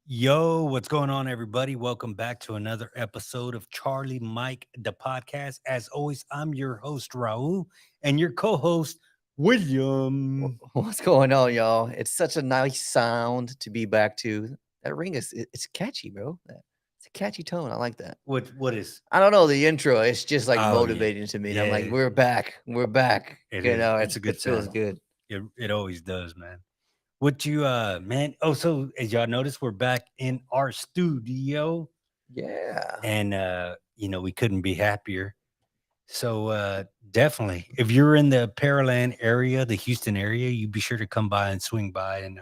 Yo, what's going on, everybody? Welcome back to another episode of Charlie Mike, the podcast. As always, I'm your host, Raul, and your co host, William. What's going on, y'all? It's such a nice sound to be back to. That ring it's catchy, bro. It's a catchy tone. I like that. What is? I don't know the intro. It's just like Oh, yeah. motivating to me. And I'm like, Yeah, we're back. We're back. it You is. know, It's a good it feels sound. good. It always does, man. What you, man? Oh, so as y'all notice, we're back in our studio, Yeah. and, we couldn't be happier. So definitely, if you're in the Pearland area, the Houston area, you be sure to come by and swing by and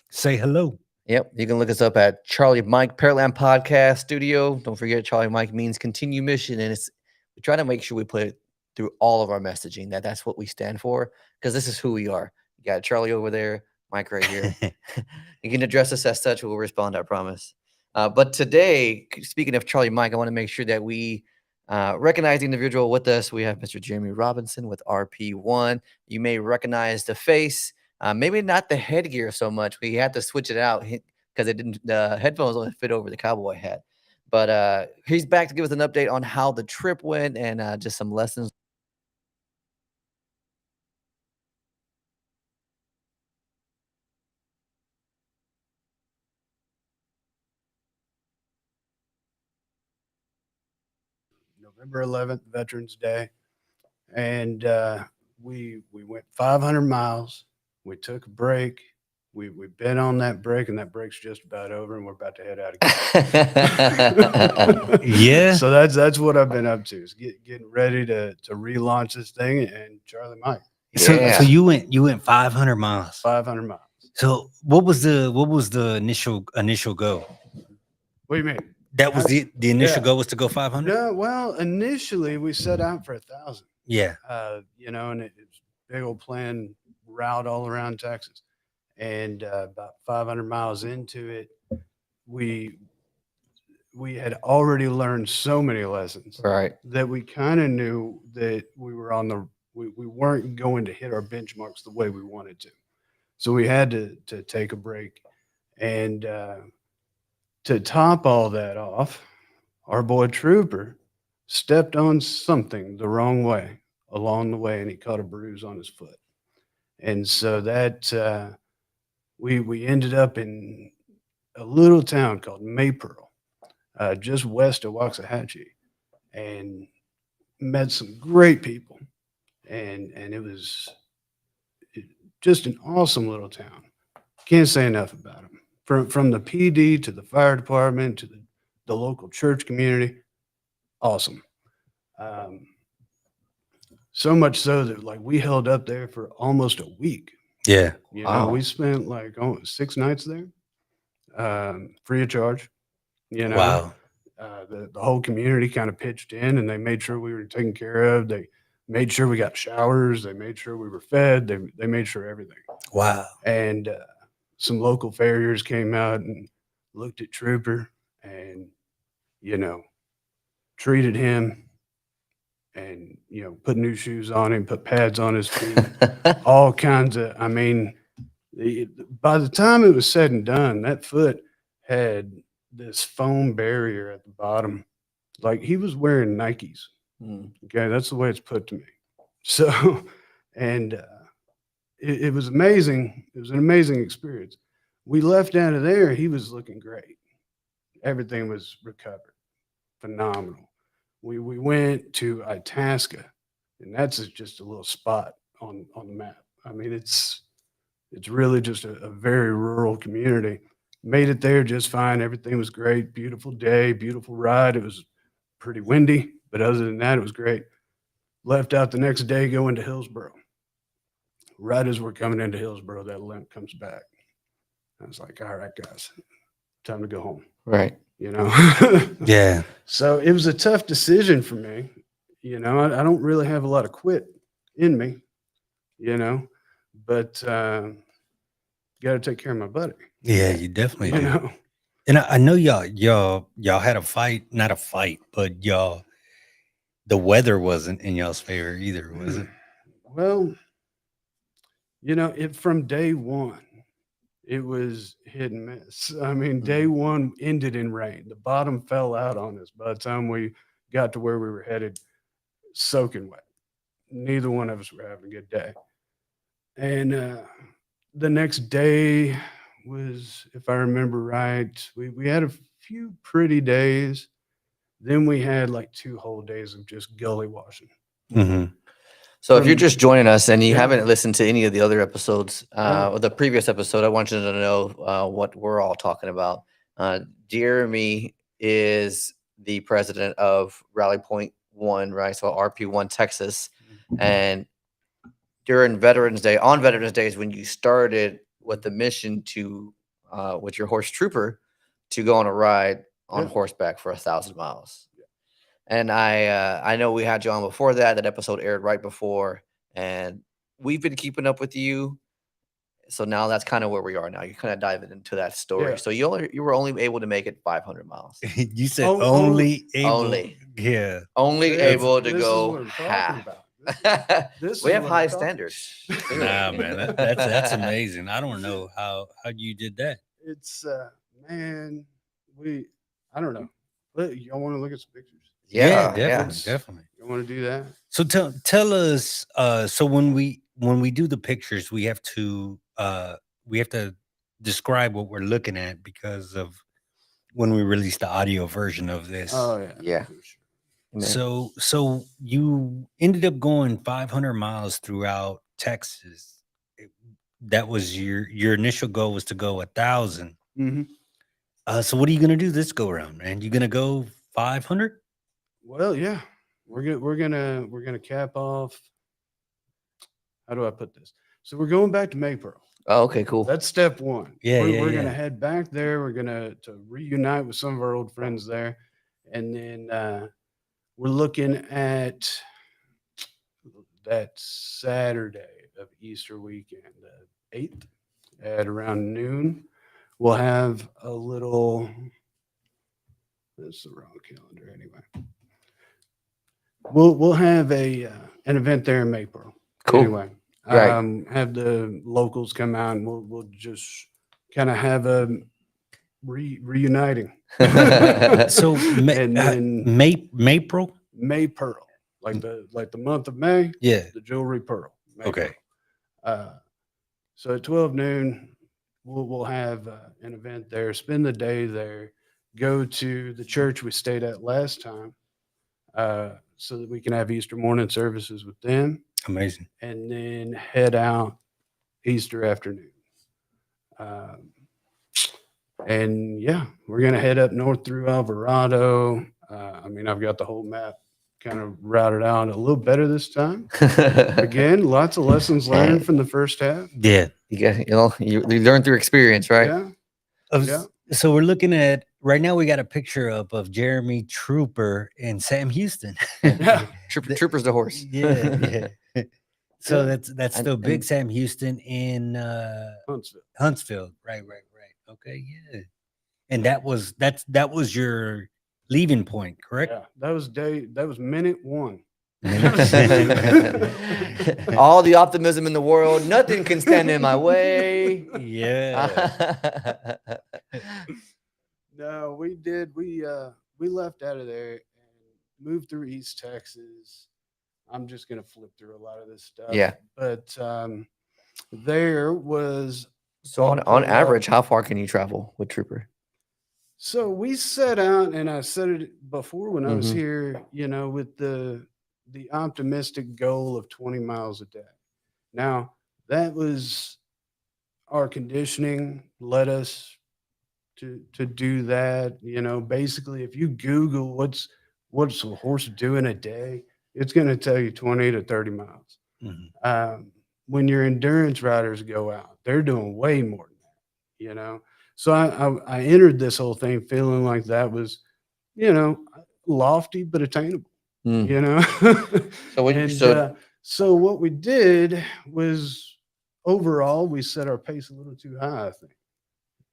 say hello. Yep. You can look us up at Charlie Mike Pearland Podcast Studio. Don't forget, Charlie Mike means continue mission, and we try to make sure we put it through all of our messaging that's what we stand for, because this is who we are. You got Charlie over there, Mike right here. You can address us as such. We'll respond, I promise. But today, speaking of Charlie Mike, I want to make sure that we recognize the individual with us. We have Mr. Jeremy Robinson with RP-1. You may recognize the face, maybe not the headgear so much. We had to switch it out because the headphones only fit over the cowboy hat. But he's back to give us an update on how the trip went and just some lessons. November 11th, Veterans Day, and we went 500 miles. We took a break. We've been on that break, and that break's just about over, and we're about to head out again. Yeah. So that's what I've been up to, is getting ready to relaunch this thing. And Charlie Mike, So you went 500 miles. 500 miles. So what was the initial goal? What do you mean? That was the initial Yeah. goal was to go 500. No, well, initially we set out for 1,000. Yeah. And it's big old planned route all around Texas. And about 500 miles into it, we had already learned so many lessons Right. that we kind of knew that we were we weren't going to hit our benchmarks the way we wanted to. So we had to take a break. And to top all that off, our boy Trooper stepped on something the wrong way along the way, and he caught a bruise on his foot. And so that we ended up in a little town called Maypearl, just west of Waxahachie, and met some great people. And it was just an awesome little town. Can't say enough about them. From the PD to the fire department to the local church community, awesome. Um, so much so that like we held up there for almost a week. Yeah. Wow. We spent like 6 nights there, free of charge. Wow. The whole community kind of pitched in, and they made sure we were taken care of. They made sure we got showers. They made sure we were fed. They made sure everything. Wow. And some local farriers came out and looked at Trooper and, treated him and, put new shoes on him, put pads on his feet, all kinds of, by the time it was said and done, that foot had this foam barrier at the bottom. Like he was wearing Nikes. Mm. Okay. That's the way it's put to me. So, and it was amazing. It was an amazing experience. We left out of there. He was looking great. Everything was recovered. Phenomenal. We went to Itasca, and that's just a little spot on the map. It's really just a very rural community. Made it there just fine. Everything was great. Beautiful day, beautiful ride. It was pretty windy, but other than that, it was great. Left out the next day, going to Hillsboro. Right as we're coming into Hillsboro, that limp comes back. I was like, all right, guys, time to go home. Right. Yeah. So it was a tough decision for me. I don't really have a lot of quit in me, but got to take care of my buddy. Yeah, you definitely do. And I know y'all had a fight, not a fight, but the weather wasn't in y'all's favor either, was it? Well, from day one, it was hit and miss. I mean, day one ended in rain. The bottom fell out on us by the time we got to where we were headed, soaking wet. Neither one of us were having a good day. And the next day was, if I remember right, we had a few pretty days. Then we had like 2 whole days of just gully washing. Mhm. So if you're From- just joining us and you Yeah. haven't listened to any of the other episodes, Yeah. or the previous episode, I want you to know what we're all talking about. Jeremy is the president of Rally Point 1, right? So RP-1 Texas. And during Veterans Day, on Veterans Day is when you started with the mission to, with your horse Trooper, to go on a ride on Yeah. horseback for 1,000 miles. And I know we had you on before that. That episode aired right before, and we've been keeping up with you. So now that's kind of where we are now. You're kind of diving into that story. Yeah. So you were only able to make it 500 miles. You said Oh, only able. only. Yeah. Only Yeah, able to this is go what I'm talking half. about. This We is have what high I'm talking- standards. Nah, man, that's amazing. I don't know how you did that. It's man, I don't know. Y'all want to look at some pictures? Yeah, definitely. You want to do that? So tell us. So when we do the pictures, we have to describe what we're looking at because of when we release the audio version of this. Oh yeah, Yeah. for sure. So you ended up going 500 miles throughout Texas. That was your initial goal was to go 1,000. Mm-hmm. So what are you gonna do this go around, man? You gonna go 500? Well, yeah, we're gonna cap off. How do I put this? So we're going back to Maypearl. Oh, okay, cool. That's step one. Yeah, we're yeah. gonna head back there. We're gonna to reunite with some of our old friends there, and then we're looking at that Saturday of Easter weekend, 8th, at around noon. We'll have a little. That's the wrong calendar anyway. We'll have an event there in Maypearl. Cool. Anyway, Right. have the locals come out and we'll just kind of have a reuniting. So And then Maypearl? Maypearl, like the month of May, Yeah. the jewelry pearl. Okay. So at 12 noon, we'll have an event there. Spend the day there. Go to the church we stayed at last time, so that we can have Easter morning services with them, Amazing. and then head out Easter afternoon. And yeah, we're gonna head up north through Alvarado. I mean, I've got the whole map kind of routed out a little better this time. Again, lots of lessons learned from the first half. Yeah. You learn through experience, right? Yeah. Yeah. So we're looking at right now. We got a picture up of Jeremy Trooper and Sam Houston. Yeah. Trooper's the horse. Yeah. So Yeah. that's still big Sam Houston in Huntsville. Right. Okay, yeah. And that was your leaving point, correct? Yeah. That was minute one. All the optimism in the world, nothing can stand in my way. Yeah. No, we did. We left out of there and moved through East Texas. I'm just gonna flip through a lot of this stuff. Yeah. But there was So on average, how far can you travel with Trooper? So we set out, and I said it before when I was Mhm. here, with the optimistic goal of 20 miles a day. Now, that was our conditioning led us to do that. Basically, if you Google what's a horse doing a day, it's going to tell you 20 to 30 miles. Mhm. When your endurance riders go out, they're doing way more than that. So I entered this whole thing feeling like that was, lofty but attainable. So what we did was overall we set our pace a little too high, I think.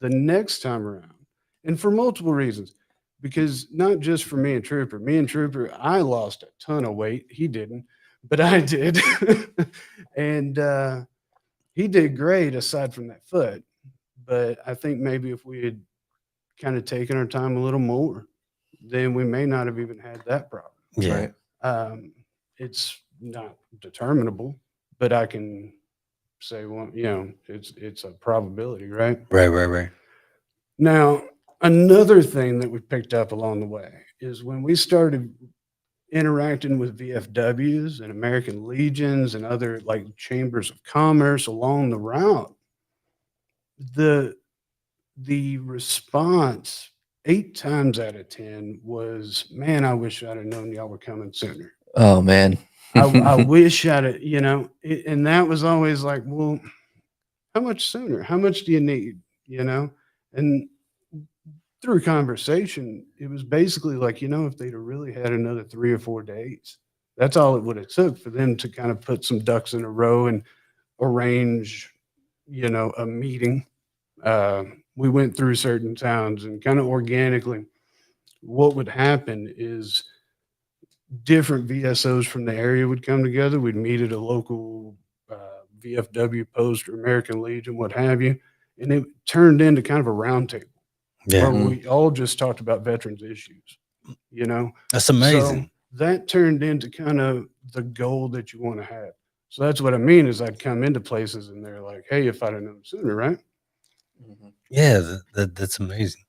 The next time around, and for multiple reasons, because not just for me and Trooper, I lost a ton of weight. He didn't, but I did. And he did great aside from that foot. but I think maybe if we had kind of taken our time a little more, then we may not have even had that problem. Yeah. Right. It's not determinable, but I can say, well, it's a probability, right? Right. Now, another thing that we picked up along the way is when we started interacting with VFWs and American Legions and other like chambers of commerce along the route, the response 8 times out of 10 was, man, I wish I'd have known y'all were coming sooner. Oh man. I wish I'd have, and that was always like, well, how much sooner? How much do you need? And through conversation, it was basically like, if they'd have really had another 3 or 4 days, that's all it would have took for them to kind of put some ducks in a row and arrange, a meeting. We went through certain towns and kind of organically, what would happen is different VSOs from the area would come together. We'd meet at a local VFW post or American Legion, what have you. And it turned into kind of a round table Yeah. where we all just talked about veterans issues, That's amazing. So that turned into kind of the goal that you want to have. So that's what I mean is I'd come into places and they're like, hey, if I'd have known sooner, right? Yeah, that's amazing.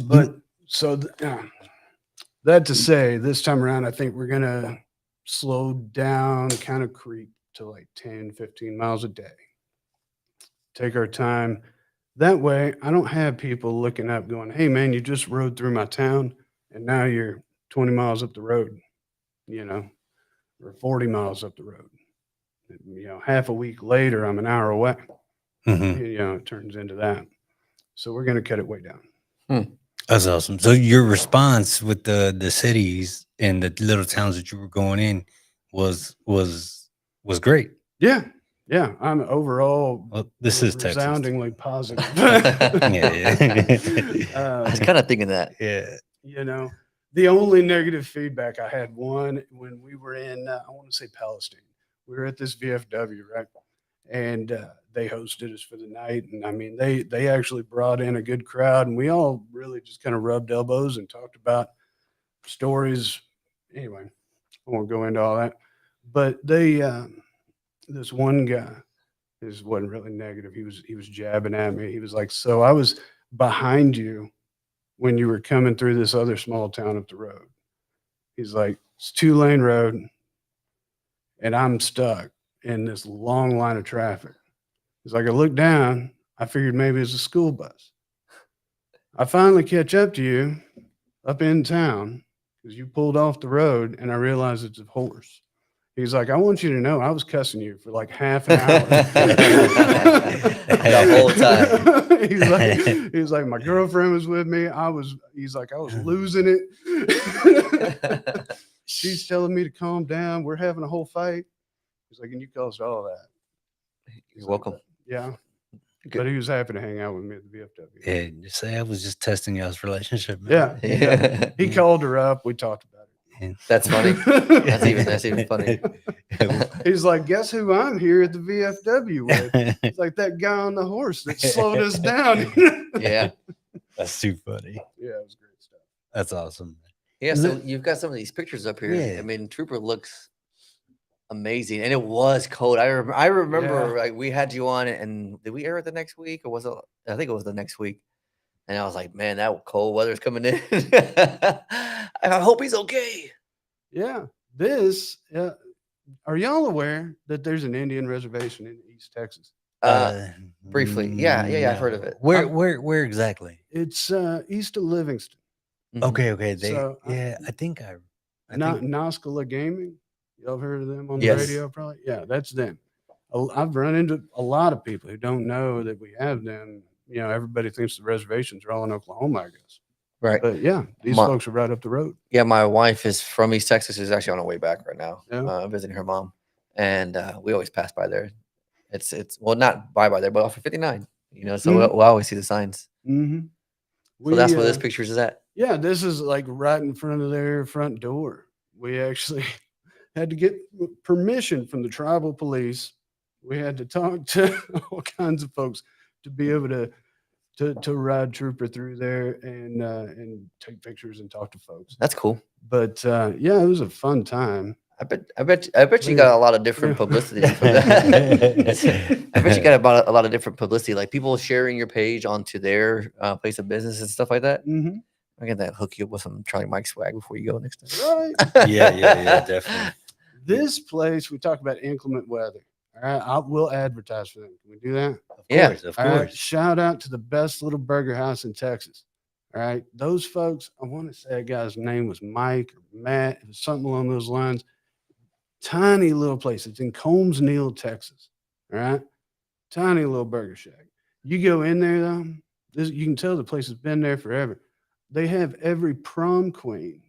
But so that to say, this time around, I think we're going to slow down, kind of creep to like 10, 15 miles a day. Take our time. That way, I don't have people looking up going, hey, man, you just rode through my town and now you're 20 miles up the road, or 40 miles up the road. Half a week later, I'm an hour away. It turns into that. So we're going to cut it way down. That's awesome. So your response with the cities and the little towns that you were going in was great. Yeah. I'm overall this is Texas. resoundingly positive. Yeah. I was kind of thinking that. Yeah. The only negative feedback I had when we were in, I want to say Palestine. We were at this VFW, right? And they hosted us for the night. And I mean, they actually brought in a good crowd and we all really just kind of rubbed elbows and talked about stories. Anyway, I won't go into all that, but this one guy, this wasn't really negative. He was jabbing at me. He was like, so I was behind you when you were coming through this other small town up the road. He's like, it's 2-lane road and I'm stuck in this long line of traffic. It's like I looked down, I figured maybe it's a school bus. I finally catch up to you up in town because you pulled off the road and I realized it's a horse. He's like, I want you to know I was cussing you for like half an hour. The whole time. He's like, my girlfriend was with me. He's like, I was losing it. She's telling me to calm down. We're having a whole fight. He's like, and you caused all that. You're welcome. Yeah. Good. But he was happy to hang out with me at the VFW. Yeah, just say I was just testing y'all's relationship, man. Yeah. He called her up. We talked about it. That's funny. That's even funny. He's like, guess who I'm here at the VFW with? It's like that guy on the horse that slowed us down. Yeah. That's too funny. Yeah, it was great stuff. That's awesome. Yeah, so you've got some of these pictures up here. Yeah. I mean, Trooper looks amazing, and it was cold. I remember like we had you on it, and did we air it the next week, or was it? I think it was the next week. And I was like, man, that cold weather's coming in. I hope he's okay. Yeah, are y'all aware that there's an Indian reservation in East Texas? Briefly, yeah, I've heard of it. Where exactly? It's east of Livingston. Okay. So, I think Noskala Gaming. Y'all heard of them on the Yes. radio? Probably. Yeah, that's them. I've run into a lot of people who don't know that we have them. Everybody thinks the reservations are all in Oklahoma, I guess. Right. But yeah, these folks are right up the road. Yeah, my wife is from East Texas. She's actually on her way back right now, Yeah. visiting her mom, and we always pass by there. It's well, not by there, but off of 59. So we'll always see the signs. Mm-hmm. So that's where this picture is at. Yeah, this is like right in front of their front door. We actually had to get permission from the tribal police. We had to talk to all kinds of folks to be able to to ride Trooper through there and take pictures and talk to folks. That's cool. But yeah, it was a fun time. I bet you got a lot of different publicity for that. I bet you got about a lot of different publicity, like people sharing your page onto their place of business and stuff like that. Mm-hmm. I get that hook you up with some Charlie Mike swag before you go next time. Right. Yeah, definitely. This place, we talk about inclement weather. All right, I will advertise for them. Can we do that? Of All right, course. shout out to the best little burger house in Texas. All right, those folks, I want to say that guy's name was Mike or Matt, it was something along those lines. Tiny little place. It's in Combs Neal, Texas. All right, tiny little burger shack. You go in there though, you can tell the place has been there forever. They have every prom queen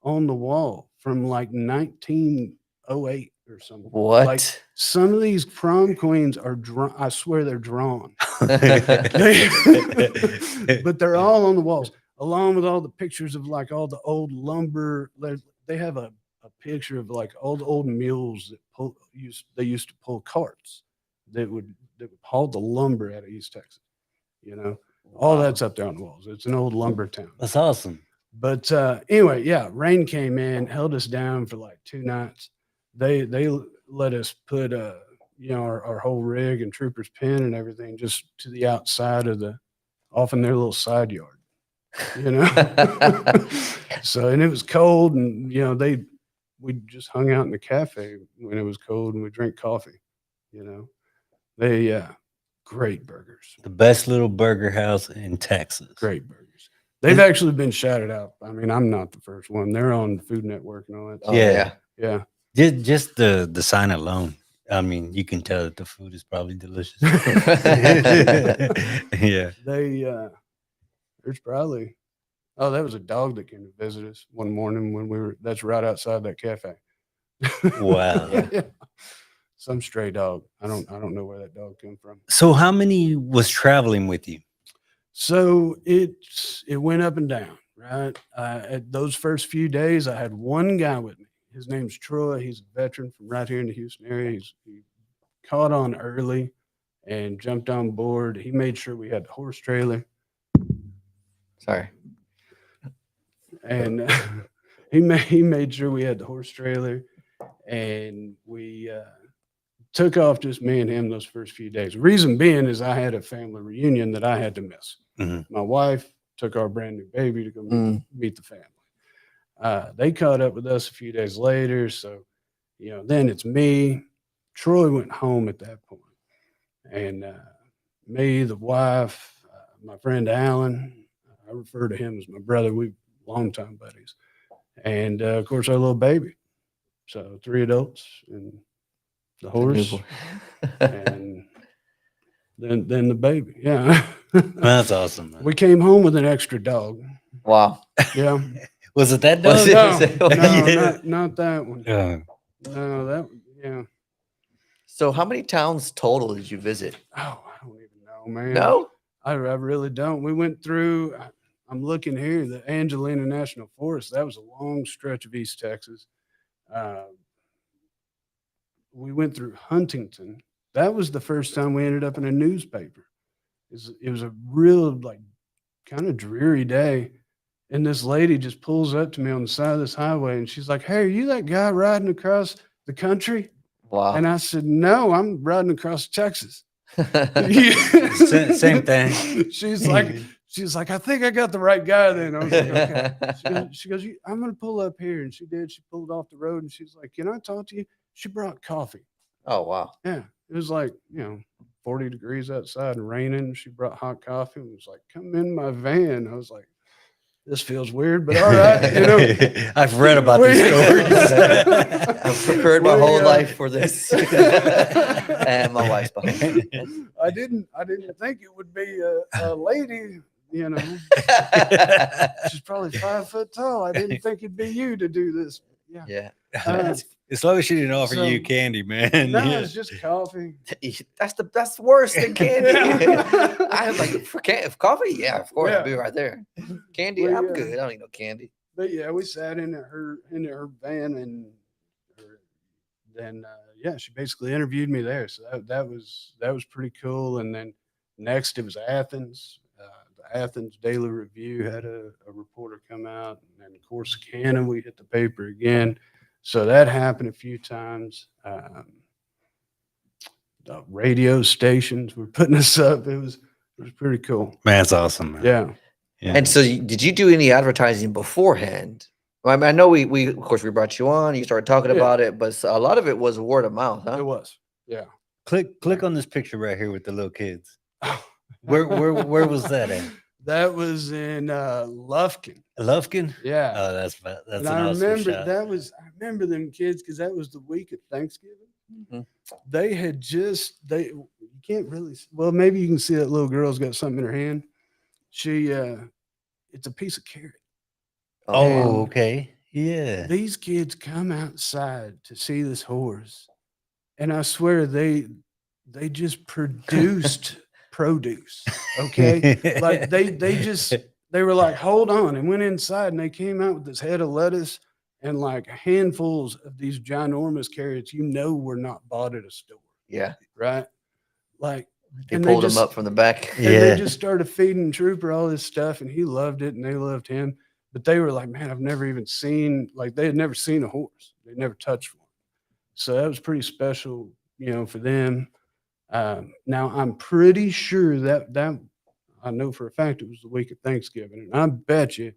on the wall from like 1908 or something. What? Like some of these prom queens are drawn. I swear they're drawn. But they're all on the walls, along with all the pictures of like all the old lumber. They have a picture of like old mules that they used to pull carts that would haul the lumber out of East Texas. You know, all that's up there on the walls. It's an old lumber town. That's awesome. But anyway, yeah, rain came in, held us down for like 2 nights. They let us put our whole rig and Trooper's pen and everything just to the outside of off in their little side yard, you know. So, and it was cold, and we just hung out in the cafe when it was cold, and we drank coffee. You know, they great burgers. The best little burger house in Texas. Great burgers. They've actually been shouted out. I mean, I'm not the first one. They're on Food Network and all that. Oh, Yeah. Yeah. Just the sign alone. I mean, you can tell that the food is probably delicious. Yeah. There's probably, that was a dog that came to visit us one morning when that's right outside that cafe. Wow. Yeah. Some stray dog. I don't know where that dog came from. So how many was traveling with you? So it went up and down, right? At those first few days, I had one guy with me. His name's Troy. He's a veteran from right here in the Houston area. He caught on early and jumped on board. He made sure we had the horse trailer. Sorry. And he made sure we had the horse trailer, and we took off just me and him those first few days. Reason being is I had a family reunion that I had to miss. Mm-hmm. My wife took our brand new baby to go meet the family. They caught up with us a few days later. So, then it's me. Troy went home at that point. And me, the wife, my friend Alan, I refer to him as my brother. We're longtime buddies. And, of course, our little baby. So 3 adults and the horse. And then the baby. Yeah. That's awesome, man. We came home with an extra dog. Wow. Yeah. Was it that Was dog? it? No, Yeah. not that one. Yeah. No, yeah. So how many towns total did you visit? Oh, I don't even know, man. No? I really don't. We went through, I'm looking here, the Angelina National Forest. That was a long stretch of East Texas. We went through Huntington. That was the first time we ended up in a newspaper. It was a real, like, kind of dreary day. And this lady just pulls up to me on the side of this highway, and she's like, "Hey, are you that guy riding across the country?" Wow. And I said, "No, I'm riding across Texas." Same thing. She's like, "I think I got the right guy then." I was like, "Okay." She goes, "I'm going to pull up here." And she did. She pulled off the road, and she's like, "Can I talk to you?" She brought coffee. Oh, wow. Yeah. It was like, 40 degrees outside and raining. She brought hot coffee and was like, "Come in my van." I was like, this feels weird, but all right. I've read about these stories. I've prepared my whole life for this. And my wife's behind. I didn't think it would be a lady, She's probably 5 foot tall. I didn't think it'd be you to do this. Yeah. As long as she didn't offer you candy, man. No, it's just coffee. That's worse than candy. I was like, for coffee? Yeah, of course. I'll be right there. Candy, I'm good. I don't need no candy. But yeah, we sat in her van, and then she basically interviewed me there. So that was pretty cool. And then next it was Athens. Athens Daily Review had a reporter come out, and then Corsicana, we hit the paper again. So that happened a few times. The radio stations were putting us up. It was pretty cool. Man, that's awesome, man. Yeah. Yeah. And so, did you do any advertising beforehand? Well, I mean, I know we of course we brought you on. You started talking Yeah. about it, but a lot of it was word of mouth, huh? It was. Yeah. Click on this picture right here with the little kids. Where was that at? That was in Lufkin. Lufkin? Yeah. Oh, that's And an I awesome remember shot. I remember them kids because that was the week of Thanksgiving. Mhm. They had you can't really, well, maybe you can see that little girl's got something in her hand. She, it's a piece of carrot. Oh, okay. Yeah. These kids come outside to see this horse, and I swear they just produced produce. Okay. Like they were like, hold on, and went inside, and they came out with this head of lettuce and like handfuls of these ginormous carrots, were not bought at a store. Yeah. Right. Like They pulled him up from the back. and they just started feeding Trooper all this stuff, and he loved it, and they loved him. But they were like, man, I've never even seen, like, they had never seen a horse. They never touched one. So that was pretty special, for them. Now, I'm pretty sure that I know for a fact it was the week of Thanksgiving. And I bet you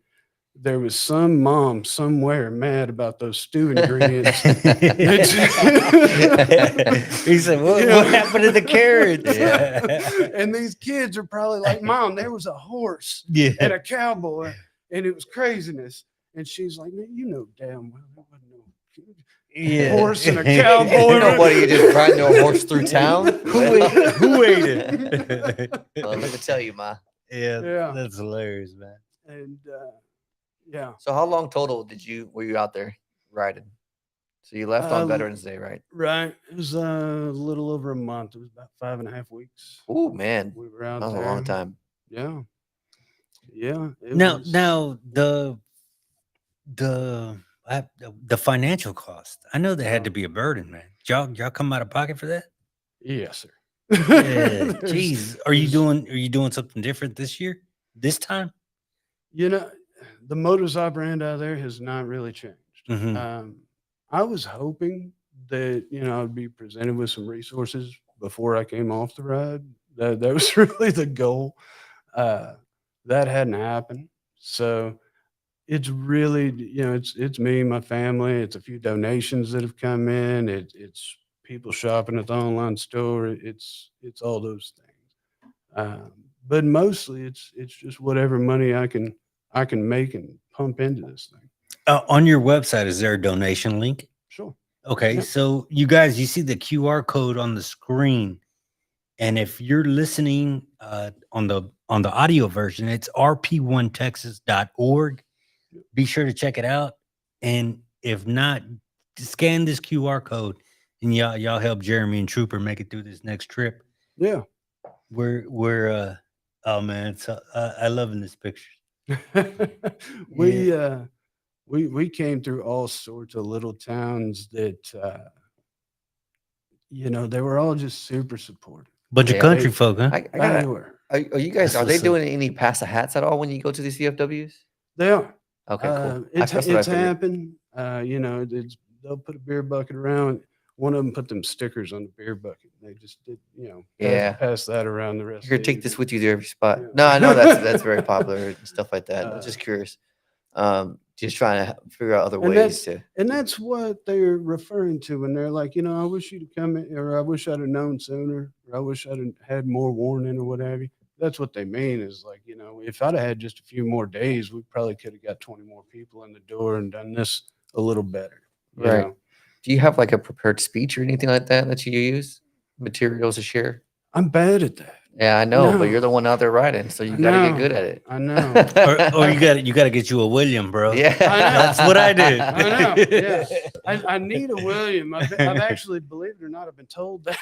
there was some mom somewhere mad about those stew ingredients. He said, what happened to the carrots? Yeah. And these kids are probably like, Mom, there was a horse and a cowboy, and it was craziness. And she's like, you know damn well there wasn't no horse and a cowboy. Nobody you just riding a horse through town. Who ate it? Well, let me tell you, Ma. Yeah. That's hilarious, man. And yeah. So how long total were you out there riding? So you left on Veterans Day, right? Right. It was a little over a month. It was about 5.5 weeks. Oh man, We were out that was there. a long time. Yeah. Yeah. Now the financial cost. I know that had to be a burden, man. Y'all come out of pocket for that? Yes, sir. Yeah. Jeez. Are you doing something different this time? The modus operandi out there has not really changed. Mhm. I was hoping that, I'd be presented with some resources before I came off the ride. That was really the goal. That hadn't happened. So it's really, it's me, my family. It's a few donations that have come in. It's people shopping at the online store. It's all those things. But mostly it's just whatever money I can make and pump into this thing. On your website, is there a donation link? Sure. Okay, Yep. so you guys, you see the QR code on the screen, and if you're listening on the audio version, it's rp1texas.org. Be sure to check it out, and if not, scan this QR code, and y'all help Jeremy and Trooper make it through this next trip. Yeah. We're oh man, it's I loving this picture. We came through all sorts of little towns that they were all just super supportive. Bunch of country folk, huh? I gotta, were. are you guys? That's Are they what's up. doing any pass the hats at all when you go to these CFWs? They are. Okay, cool. It's That's what I figured. happened. They'll put a beer bucket around. One of them put them stickers on the beer bucket. They just did, pass that around the rest. You're of gonna the take this evening. with you to every spot. Yeah. No, I know that's very popular and stuff like that. I'm just curious. Just trying to figure out other And ways to. And that's what they're referring to when they're like, I wish you'd come in, or I wish I'd have known sooner, or I wish I'd have had more warning, or what have you. That's what they mean is like, if I'd have had just a few more days, we probably could have got 20 more people in the door and done this a little better. you Right. know? Do you have like a prepared speech or anything like that you use? Materials to share? I'm bad at that. Yeah, I know, but No. you're the one out there riding, so you I gotta get know. good at it. I know. Or you gotta get you a William, bro. Yeah, That's what I did. I know. Yeah. I need a William. I've actually, believe it or not, I've been told that.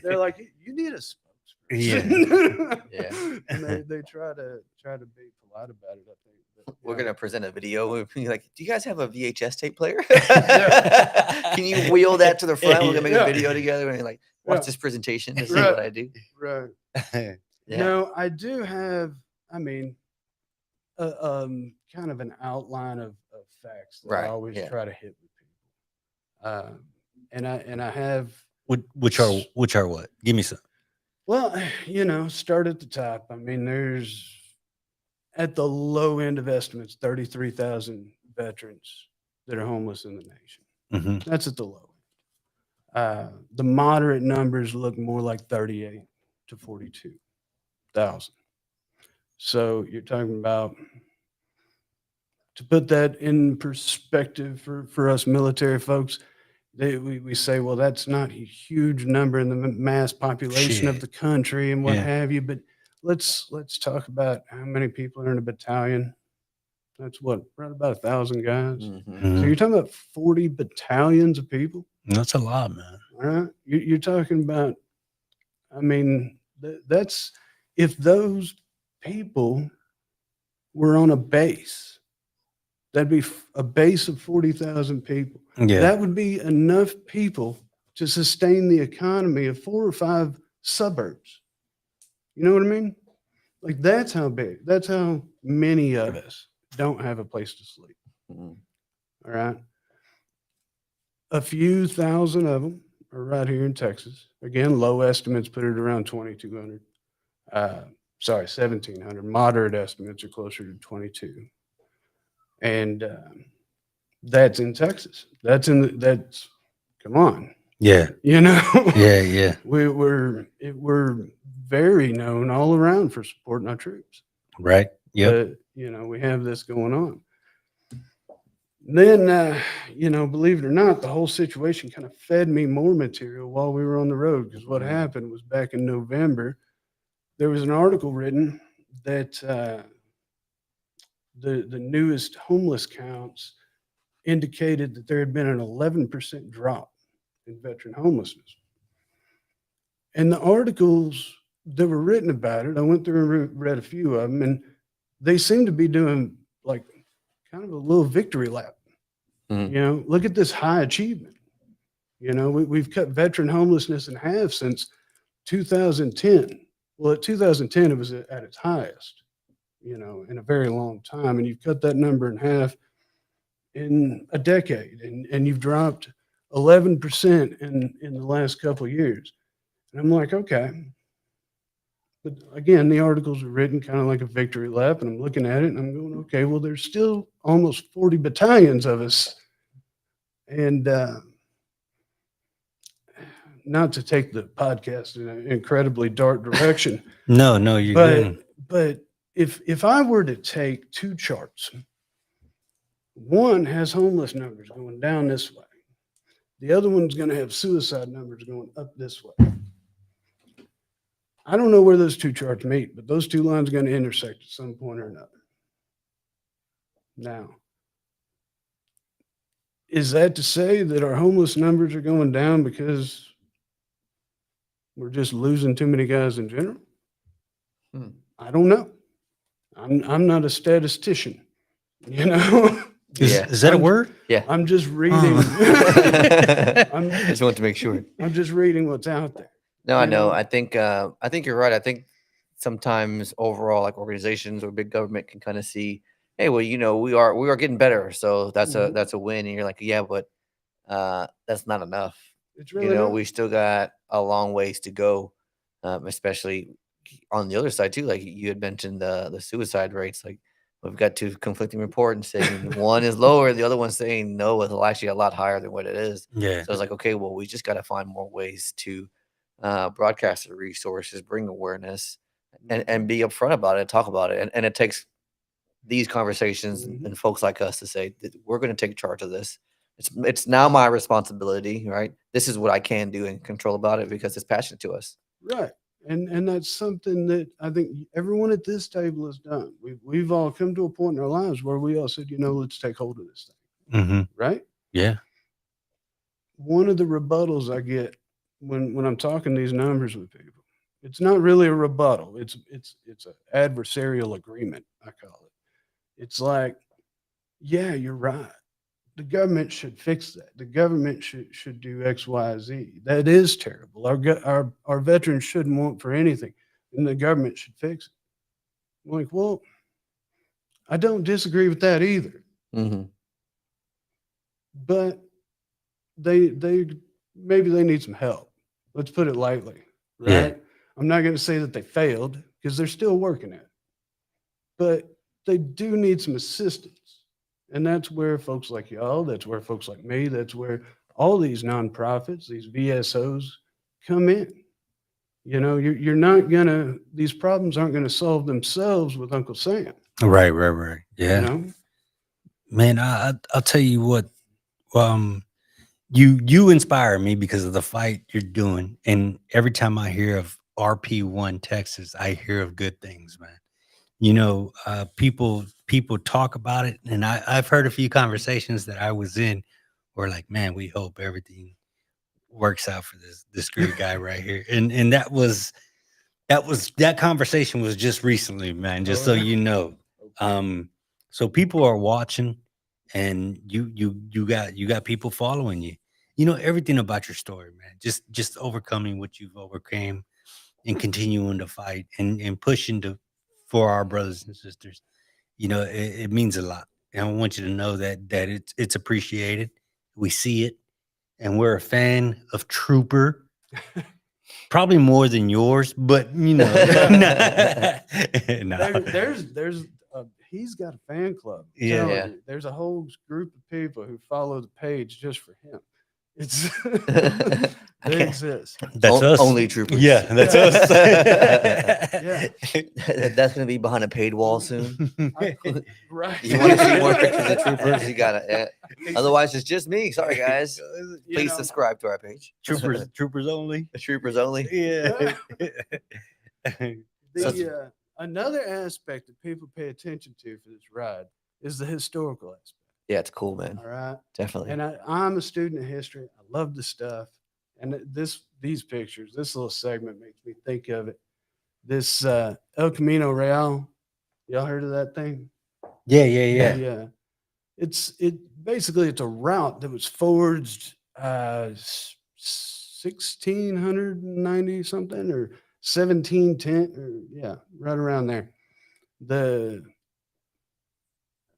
They're like, you need a spokesperson. Yeah. And they try to be polite about it, I think. But, We're yeah. gonna present a video. We're gonna be like, do you guys have a VHS tape player? Yeah. Can you wheel that to the front? We're gonna make Yeah. a video together and like watch Yeah. this presentation. This is Right. what I do. Right. Yeah. No, I do have I mean, kind of an outline of facts that I Right, always yeah. try to hit with people. And I have, Which are what? Give me some. well, start at the top. I mean, there's at the low end of estimates, 33,000 veterans that are homeless in the nation. Mm-hmm. That's at the low end. The moderate numbers look more like 38 to 42,000. So you're talking about, to put that in perspective for us military folks, we say, well, that's not a huge number in the mass population of Shit. the country and what Yeah. have you. But let's talk about how many people are in a battalion. That's what, right about 1,000 guys. Mhm. So Mhm. you're talking about 40 battalions of people. That's a lot, man. All right. You're talking about, I mean, that's, if those people were on a base, that'd be a base of 40,000 people. Yeah. That would be enough people to sustain the economy of 4 or 5 suburbs. You know what I mean? Like, that's how big, that's how many of us don't have a place to sleep. Mhm. All right. A few thousand of them are right here in Texas. Again, low estimates put it around 2,200. Sorry, 1,700. Moderate estimates are closer to 22. And that's in Texas. That's, come on. Yeah. Yeah. Yeah. We're very known all around for supporting our troops. Right. Yep. But, we have this going on. Then, believe it or not, the whole situation kind of fed me more material while we were on the road. Because what happened was, back in November, there was an article written that the newest homeless counts indicated that there had been an 11% drop in veteran homelessness. And the articles that were written about it, I went through and read a few of them, and they seem to be doing like kind of a little victory lap. Mhm. Look at this high achievement. We've cut veteran homelessness in half since 2010. Well, at 2010, it was at its highest, in a very long time. And you've cut that number in half in a decade. And you've dropped 11% in the last couple of years. And I'm like, okay. But again, the articles are written kind of like a victory lap. And I'm looking at it and I'm going, okay, well, there's still almost 40 battalions of us. And not to take the podcast in an incredibly dark direction. No, you're good. But if I were to take two charts, one has homeless numbers going down this way, the other one's going to have suicide numbers going up this way. I don't know where those two charts meet, but those two lines are going to intersect at some point or another. Now, is that to say that our homeless numbers are going down because we're just losing too many guys in general? I don't know. I'm not a statistician, Is that a word? Yeah. I'm just reading. I just want to make sure. I'm just reading what's out there. No, I You know. know? I think you're right. I think sometimes overall, like organizations or big government can kind of see, hey, well, we are getting better, so that's Mhm. a win. And you're like, yeah, but that's not enough. It's really not. We still got a long ways to go, especially on the other side too. Like you had mentioned the suicide rates. Like we've got two conflicting reports saying one is lower, the other one's saying no, it's actually a lot higher than what it is. Yeah. So it's like, okay, well, we just got to find more ways to broadcast the resources, bring awareness, and be upfront about it, talk about it. And it takes these conversations and folks like us to say that we're going to take charge of this. It's now my responsibility, right? This is what I can do and control about it because it's passionate to us. Right. And that's something that I think everyone at this table has done. We've all come to a point in our lives where we all said, let's take hold of this thing. Mm-hmm. Right. Yeah. One of the rebuttals I get when I'm talking these numbers with people, it's not really a rebuttal. It's an adversarial agreement, I call it. It's like, yeah, you're right. The government should fix that. The government should do X, Y, Z. That is terrible. Our veterans shouldn't want for anything, and the government should fix it. I'm like, well, I don't disagree with that either. Mm-hmm. But they maybe they need some help. Let's put it lightly, Yeah. right? I'm not going to say that they failed because they're still working at it, but they do need some assistance. And that's where folks like y'all, that's where folks like me, that's where all these nonprofits, these VSOs come in. You know, you're not going to, these problems aren't going to solve themselves with Uncle Sam, Right. you Yeah. know? Man, I'll tell you what, you inspire me because of the fight you're doing. And every time I hear of RP-1 Texas, I hear of good things, man. You know, people talk about it, and I've heard a few conversations that I was in where like, man, we hope everything works out for this great guy right here. And that conversation was just recently, man, just so you know. So people are watching, and you got people following you. You know everything about your story, man. Just overcoming what you've overcame and continuing to fight and pushing to for our brothers and sisters. You know, it means a lot. And I want you to know that it's appreciated. We see it, and we're a fan of Trooper. Probably more than yours, but you know, no. There's he's got a fan club. I'm Yeah. telling Yeah. you. There's a whole group of people who follow the page just for him. It's they exist. That's us. Only troopers. Yeah, that's us. Yeah. That's going to be behind a paid wall soon. Right. You want to see more pictures of troopers? You got to. Otherwise, it's just me. Sorry, guys. You Please know, subscribe to our page. troopers only. Troopers only. Yeah. Another aspect that people pay attention to for this ride is the historical aspect. Yeah, it's cool, man. All right. Definitely. And I'm a student of history. I love the stuff. And these pictures, this little segment makes me think of it. This El Camino Real. Y'all heard of that thing? Yeah. It's basically it's a route that was forged 1690 something or 1710 or right around there.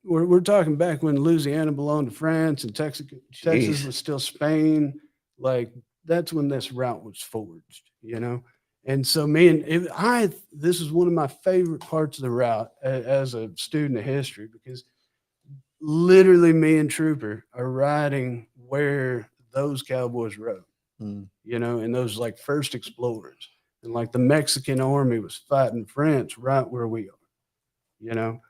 We're talking back when Louisiana belonged to France and Texas Jeez. was still Spain. Like that's when this route was forged, you know. And so this is one of my favorite parts of the route as a student of history because literally me and Trooper are riding where those cowboys rode, you know, and those like first explorers. And like the Mexican army was fighting France right where we are, you know.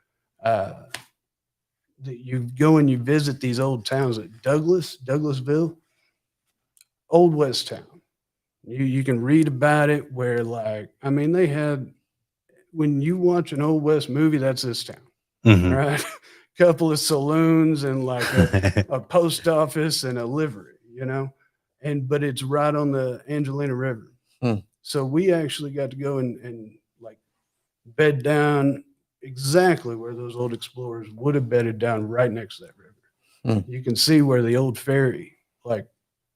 You go and you visit these old towns at Douglasville, Old West town. You can read about it where like, I mean, they had, when you watch an Old West movie, that's this town, Mhm. right? Couple of saloons and like a post office and a livery, you know, but it's right on the Angelina River. So we actually got to go and like bed down exactly where those old explorers would have bedded down right next to that river. You can see where the old ferry like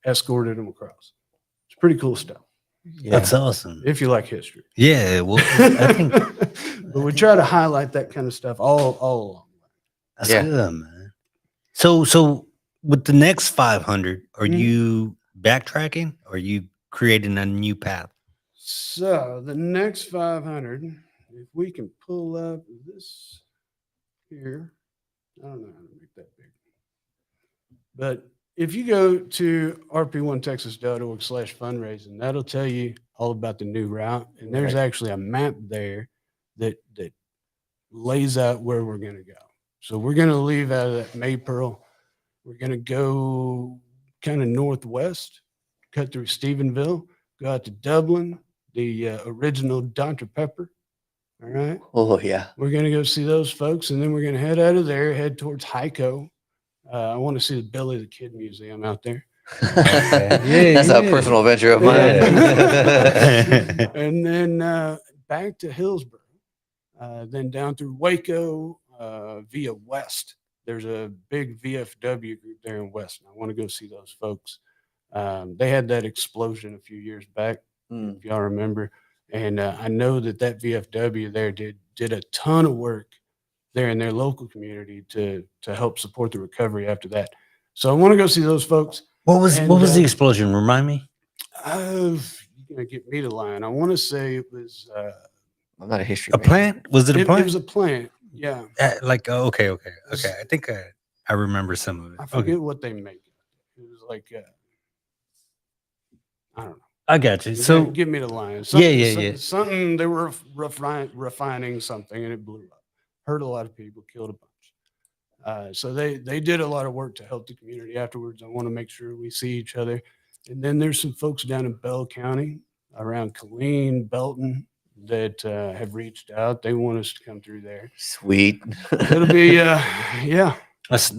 escorted them across. It's pretty cool stuff. Yeah. That's awesome. If you like history. Yeah, well, I think but we try to highlight that kind of stuff all along. that's Yeah. good, man. So with the next 500, are Mhm. you backtracking or are you creating a new path? So the next 500, if we can pull up this here, I don't know how to make that big. But if you go to rp1texas.org/fundraising, that'll tell you all about the new route. And there's actually a map there that lays out where we're going to go. So we're going to leave out of that Maypearl. We're going to go kind of northwest, cut through Stephenville, go out to Dublin, the original Dr. Pepper. All right. Oh, yeah. We're going to go see those folks. And then we're going to head out of there, head towards Hyco. I want to see the Billy the Kid Museum out there. That's a personal venture of mine. And then back to Hillsborough, then down through Waco via West. There's a big VFW group there in West. And I want to go see those folks. They had that explosion a few years back, if y'all remember. And I know that VFW there did did a ton of work there in their local community to help support the recovery after that. So I want to go see those folks. What was And, the explosion? Remind me. You're gonna get me to lying. I want to say it was I'm not a history A major. plant? Was it a it plant? was a plant. Yeah, Like okay. was- I think I remember some of it. I forget Okay, what they make. It was like I don't know. I got you. You're So gonna get me to lying. yeah. Something they were refining something and it blew up. Hurt a lot of people, killed a bunch. So they did a lot of work to help the community afterwards. I want to make sure we see each other. And then there's some folks down in Bell County around Killeen, Belton that have reached out. They want us to come through there. Sweet. It'll be yeah. That's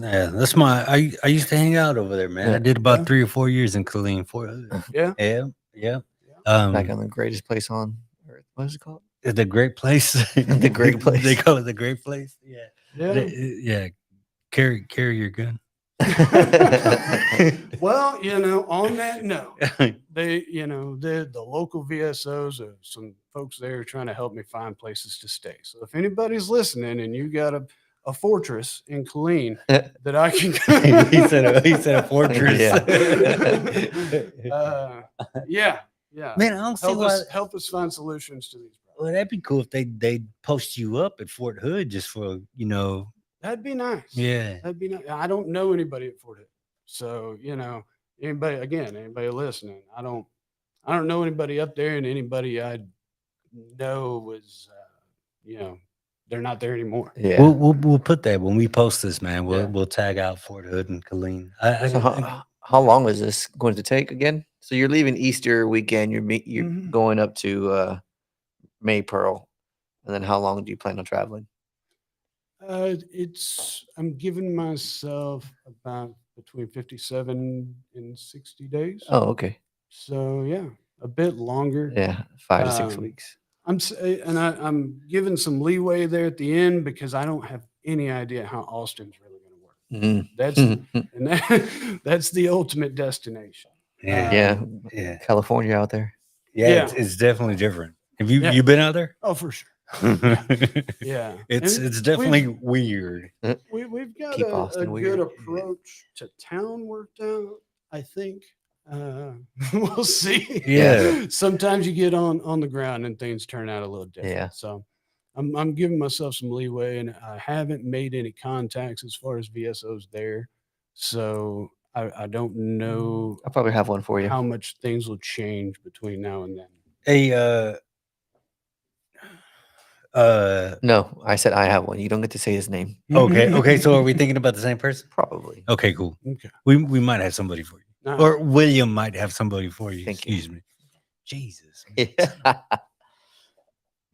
my. I used to hang out over there, man. I Yeah. did about Yeah. 3 or 4 years in Killeen, Fort Hood. Yeah. Yeah. Back on the greatest place on earth. What is it called? The great place. The great place. They call it the great place. Yeah. Yeah. Yeah. Carry your gun. Well, on that note, they, the local VSOs are some folks there trying to help me find places to stay. So if anybody's listening and you got a fortress in Killeen that I can, he said a fortress. yeah. Man, I don't see why. Help us find solutions to these problems. Well, that'd be cool if they post you up at Fort Hood just for That'd be nice. Yeah. That'd be nice. I don't know anybody at Fort Hood, so anybody listening, I don't know anybody up there, and anybody I know was, they're not there anymore. Yeah. We'll put that when we post this, man. Yeah. We'll tag out Fort Hood and Killeen. So how long is this going to take again? So you're leaving Easter weekend. You're Mhm. going up to Maypearl, and then how long do you plan on traveling? I'm giving myself about between 57 and 60 days. Oh, okay. So yeah, a bit longer. Yeah, 5 to 6 Um, weeks. I'm giving some leeway there at the end because I don't have any idea how Austin's really going to work. Mhm. That's the ultimate destination. Yeah. Yeah, California out there. Yeah. It's definitely different. Have you Yeah. you been out there? Oh, for sure. Yeah, It's And definitely weird. we've got Keep a Austin good weird. approach to town worked out. I think we'll see. Yeah. Sometimes you get on the ground and things turn out a little different. Yeah. So I'm giving myself some leeway, and I haven't made any contacts as far as VSOs there. So I don't know I'll probably have one for you. how much things will change between now and then. Hey, No, I said I have one. You don't get to say his name. okay. So are we thinking about the same person? Probably. Okay, cool. Okay. We might have somebody for you, Nah. or William might have somebody for you. Thank you. Excuse me. Jesus.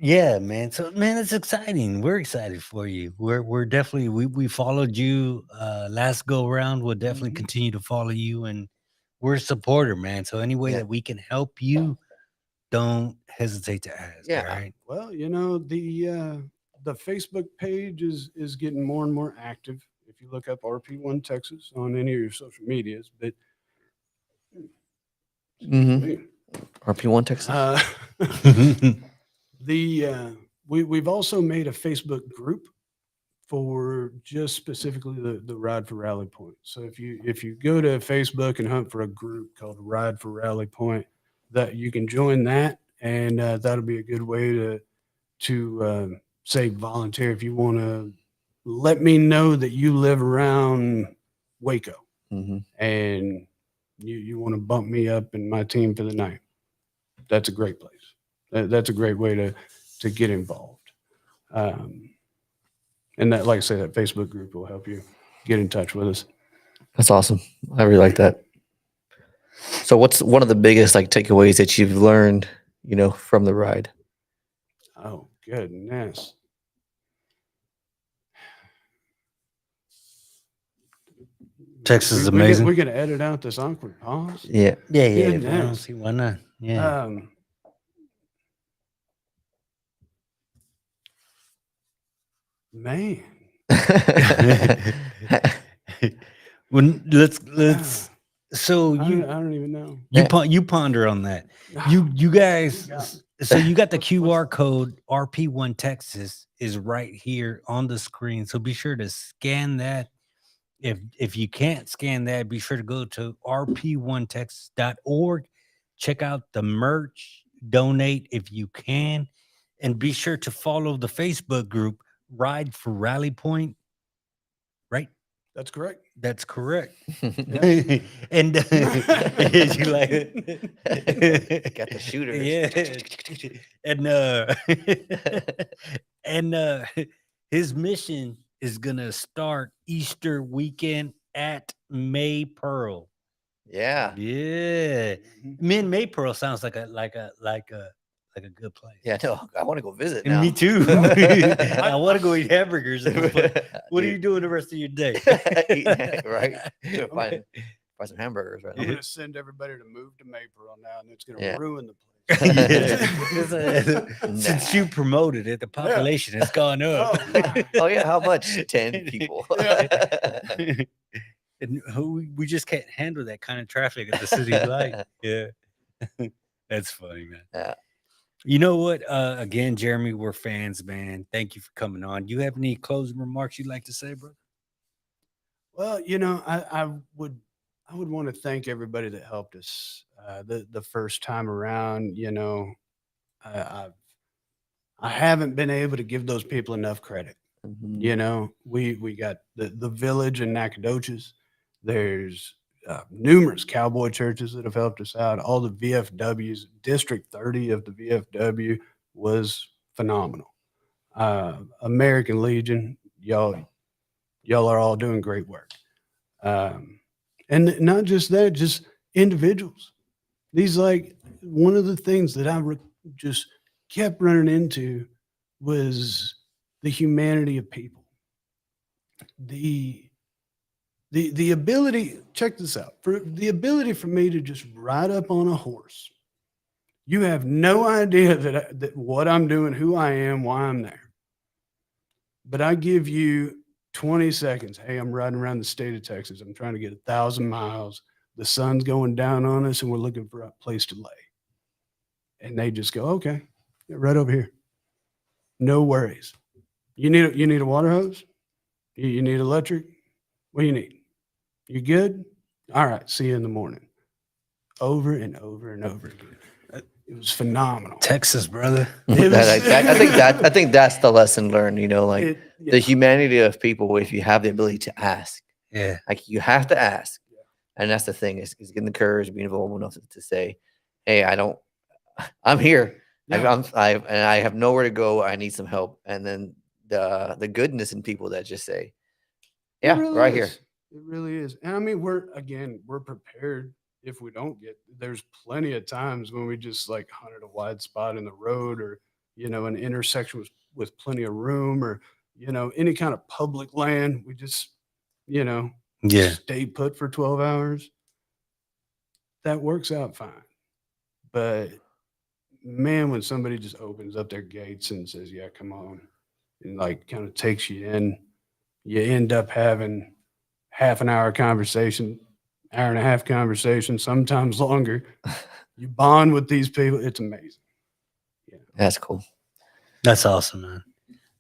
Yeah, man. So, man, it's exciting. We're excited for you. We're definitely we followed you last go around. We'll definitely Mhm. continue to follow you, and we're a supporter, man. So any way Yeah. that we can help you, don't hesitate to ask. Yeah. All right. Well, the Facebook page is getting more and more active. If you look up RP-1 Texas on any of your social medias, but Mhm. RP-1 Texas. We've also made a Facebook group for just specifically the Ride for Rally Point. So if you go to Facebook and hunt for a group called Ride for Rally Point, that you can join that, and that'll be a good way to say volunteer if you want to let me know that you live around Waco Mhm. and you want to bump me up in my team for the night. That's a great place. That's a great way to get involved. And that, like I say, that Facebook group will help you get in touch with us. That's awesome. I really like that. So what's one of the biggest takeaways that you've learned, from the ride? Oh, goodness. Texas is We amazing. We're going to edit out this awkward pause. Yeah. Yeah. I don't Goodness. see why not. Yeah. Man. When let's. So I you don't even know. you ponder on that. You guys. So you got the QR code. RP-1 Texas is right here on the screen. So be sure to scan that. If you can't scan that, be sure to go to rp1texas.org. Check out the merch, donate if you can, and be sure to follow the Facebook group Ride for Rally Point. Right? That's correct. That's correct. Yeah. And you like it? Got the shooters. Yeah. And and his mission is gonna start Easter weekend at May Pearl. Yeah. Yeah. Me and May Pearl sounds like a good place. Yeah, no, I want to go visit And now. me too. I want to go eat hamburgers. What are you doing the rest of your day? Right? Find some hamburgers right I'm now. going to send everybody to move to Maypearl now, and it's going to Yeah. ruin the place. Since you promoted it, the population has gone up. Oh yeah, how much? 10 people. And we just can't handle that kind of traffic at the city light. Yeah. That's funny, man. Yeah. You know what? Again, Jeremy, we're fans, man. Thank you for coming on. Do you have any closing remarks you'd like to say, brother? Well, you know, I would want to thank everybody that helped us the first time around. You know, I haven't been able to give those people enough credit. Mhm. You know, we got the village in Nacogdoches. There's numerous cowboy churches that have helped us out. All the VFWs, District 30 of the VFW was phenomenal. American Legion, y'all are all doing great work. And not just that, just individuals. These, like, one of the things that I just kept running into was the humanity of people. The ability, check this out, for the ability for me to just ride up on a horse. You have no idea that what I'm doing, who I am, why I'm there. But I give you 20 seconds. Hey, I'm riding around the state of Texas. I'm trying to get 1,000 miles. The sun's going down on us and we're looking for a place to lay. And they just go, okay, right over here. No worries. You need a water hose? You need electric? What do you need? You good? All right. See you in the morning. Over and over and over again. It was phenomenal. Texas, brother. I think that's the lesson learned, you know, like the Yeah. humanity of people. If you have the ability to ask, Yeah. like you have to ask. And that's the thing is getting the courage, being vulnerable enough to say, hey, I'm here. Yeah. I have nowhere to go. I need some help. And then the goodness in people that just say, yeah, It really right is. here. It really is. And I mean, we're prepared if we don't get, there's plenty of times when we just like hunted a wide spot in the road, or, you know, an intersection with plenty of room, or, you know, any kind of public land. We just, you know, Yeah. stay put for 12 hours. That works out fine. But man, when somebody just opens up their gates and says, yeah, come on, and like kind of takes you in, you end up having half an hour conversation, hour and a half conversation, sometimes longer. You bond with these people. It's amazing. That's cool. That's awesome, man.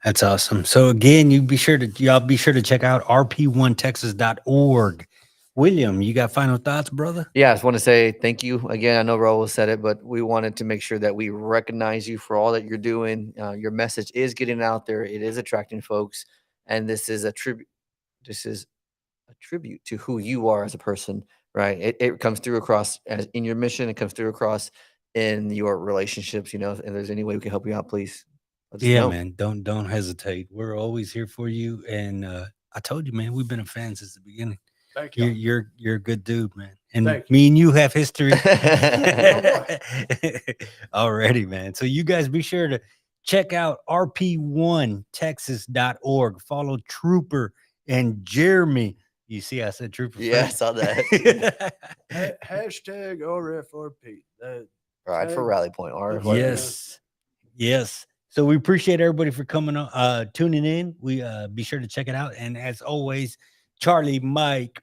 That's awesome. So again, y'all be sure to check out rp1texas.org. William, you got final thoughts, brother? Yeah, I just want to say thank you again. I know Raul said it, but we wanted to make sure that we recognize you for all that you're doing. Your message is getting out there. It is attracting folks, and this is a tribute. This is a tribute to who you are as a person, right? It comes through across as in your mission. It comes through across in your relationships. You know, if there's any way we can help you out, please. Let us know. Man. Don't hesitate. We're always here for you. And I told you, man, we've been a fan since the beginning. Thank you. You're a good dude, man. And Thank me and you have history boy. already, man. So you guys be sure to check out rp1texas.org. Follow Trooper and Jeremy. You see, I said Trooper. Yeah, I first. saw that. Hashtag RFRP. Ride for Rally Point. RFRP. Yes. So we appreciate everybody for coming on, tuning in. We be sure to check it out. And as always, Charlie, Mike,